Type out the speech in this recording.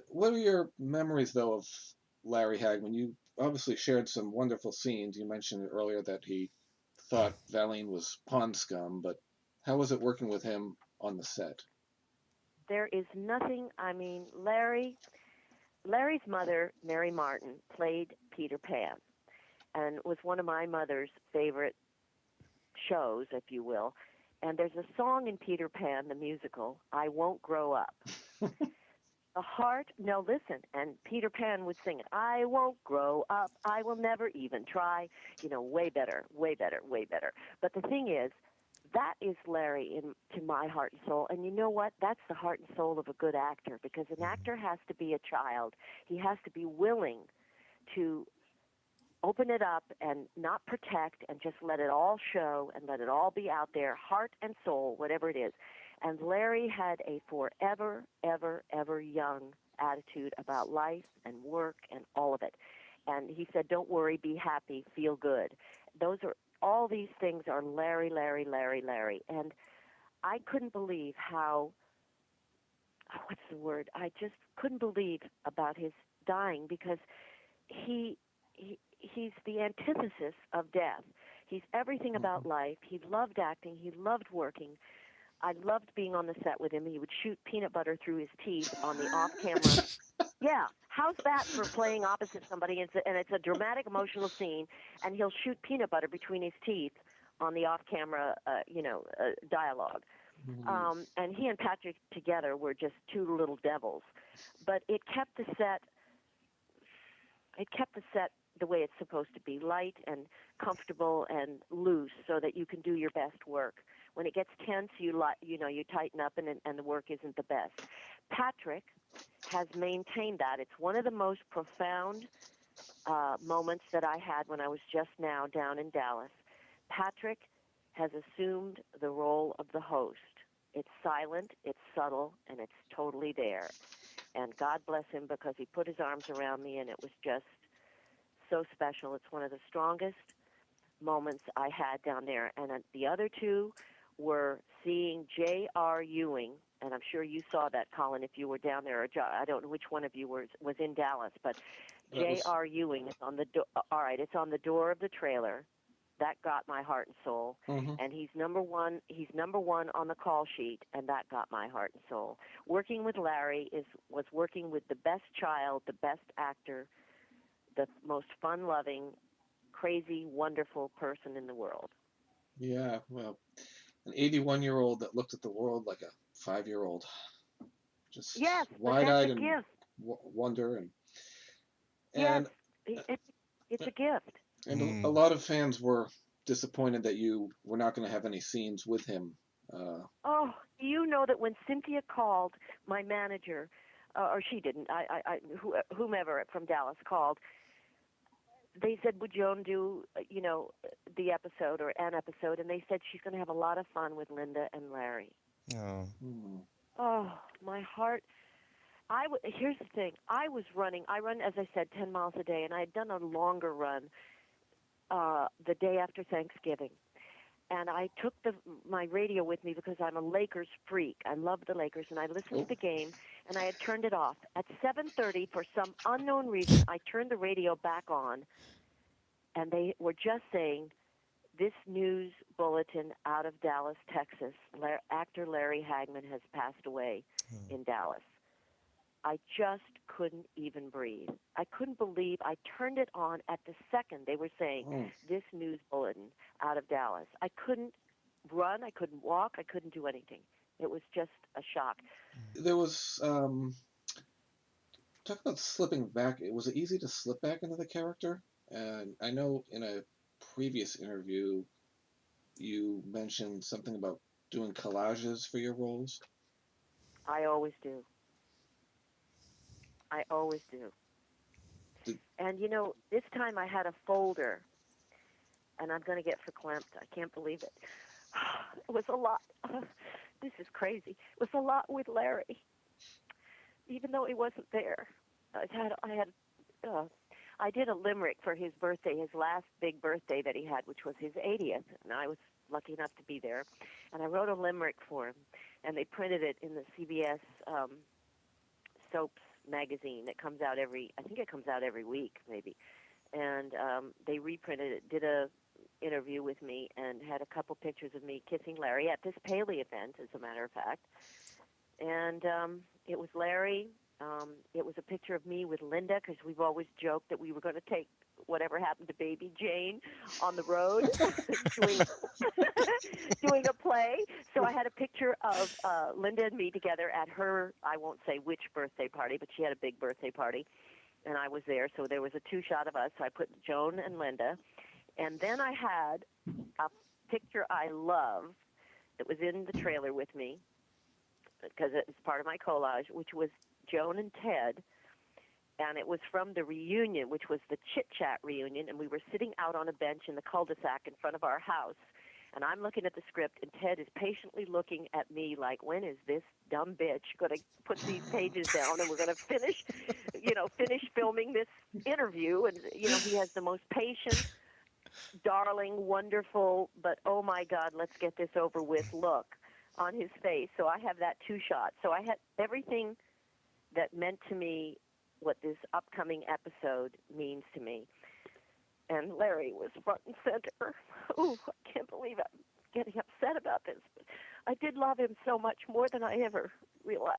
What are your memories, though, of Larry Hagman? You obviously shared some wonderful scenes. You mentioned earlier that he thought Valene was pond scum, but how was it working with him on the set? There is nothing, I mean, Larry's mother, Mary Martin, played Peter Pan and was one of my mother's favorite shows, if you will. And there's a song in Peter Pan, the musical, I Won't Grow Up. The heart, no, listen, and Peter Pan would sing it, I won't grow up, I will never even try. Way better, way better, way better. But the thing is, that is Larry to my heart and soul. And you know what? That's the heart and soul of a good actor, because an actor has to be a child. He has to be willing to open it up and not protect and just let it all show and let it all be out there, heart and soul, whatever it is. And Larry had a forever, ever, ever young attitude about life and work and all of it. And he said, don't worry, be happy, feel good. Those are all these things are Larry, Larry, Larry, Larry. And I couldn't believe how, what's the word? I just couldn't believe about his dying, because he's the antithesis of death. He's everything about life. He loved acting. He loved working. I loved being on the set with him. He would shoot peanut butter through his teeth on the off-camera. Yeah, how's that for playing opposite somebody? And it's a dramatic, emotional scene, and he'll shoot peanut butter between his teeth on the off-camera, dialogue. Mhm. And he and Patrick together were just two little devils. But it kept the set the way it's supposed to be, light and comfortable and loose, so that you can do your best work. When it gets tense, you tighten up, and the work isn't the best. Patrick has maintained that. It's one of the most profound moments that I had when I was just now down in Dallas. Patrick has assumed the role of the host. It's silent, it's subtle, and it's totally there. And God bless him, because he put his arms around me, and it was just so special. It's one of the strongest moments I had down there. And the other two were seeing J.R. Ewing, and I'm sure you saw that, Colin, if you were down there. Or I don't know which one of you was in Dallas, but That was. J.R. Ewing is on the all right. It's on the door of the trailer. That got my heart and soul. Hmm. And he's number one. He's number one on the call sheet, and that got my heart and soul. Working with Larry was working with the best child, the best actor, the most fun-loving, crazy, wonderful person in the world. Yeah, well, an 81-year-old that looked at the world like a 5-year-old, Yes, just but that's wide-eyed a and gift. wonder, Yes, and it's a gift. and a lot of fans were disappointed that you were not going to have any scenes with him. Uh, Oh, you know that when Cynthia called, my manager, or she didn't, whomever from Dallas called, they said, would Joan do, the episode or an episode? And they said she's going to have a lot of fun with Linda and Larry. Oh. hmm. Oh, my heart. Here's the thing. I run, as I said, 10 miles a day, and I had done a longer run the day after Thanksgiving. And I took my radio with me, because I'm a Lakers freak. I love the Lakers, and I listened to Oh, the game, and I had turned it off. At 7:30, for some unknown reason, I turned the radio back on, and they were just saying, this news bulletin out of Dallas, Texas, actor Larry Hagman has passed away in Dallas. I just couldn't even breathe. I couldn't believe I turned it on at the second they were saying oh. this news bulletin out of Dallas. I couldn't run, I couldn't walk, I couldn't do anything. It was just a shock. There was talk about slipping back. Was it easy to slip back into the character? And I know in a previous interview you mentioned something about doing collages for your roles. I always do. I always do. Did, And this time I had a folder, and I'm going to get verklempt. I can't believe it. It was a lot. This is crazy. It was a lot with Larry, even though he wasn't there. Uh, I did a limerick for his birthday, his last big birthday that he had, which was his 80th, and I was lucky enough to be there. And I wrote a limerick for him, and they printed it in the CBS soaps magazine that comes out I think it comes out every week, maybe. And they reprinted it, did a interview with me, and had a couple pictures of me kissing Larry at this Paley event, as a matter of fact. And it was Larry. It was a picture of me with Linda, because we've always joked that we were going to take whatever happened to baby Jane on the road doing doing a play. So I had a picture of Linda and me together at her, I won't say which birthday party, but she had a big birthday party, and I was there. So there was a two-shot of us. So I put Joan and Linda. And then I had a picture I love that was in the trailer with me, because it was part of my collage, which was Joan and Ted. And it was from the reunion, which was the Chit Chat reunion, and we were sitting out on a bench in the cul-de-sac in front of our house. And I'm looking at the script, and Ted is patiently looking at me like, when is this dumb bitch going to put these pages down, and we're going to finish filming this interview? And, he has the most patient, darling, wonderful, but oh my God, let's get this over with look on his face. So I have that two-shot. So I had everything that meant to me what this upcoming episode means to me. And Larry was front and center. Oh, I can't believe I'm getting upset about this. But I did love him so much, more than I ever realized.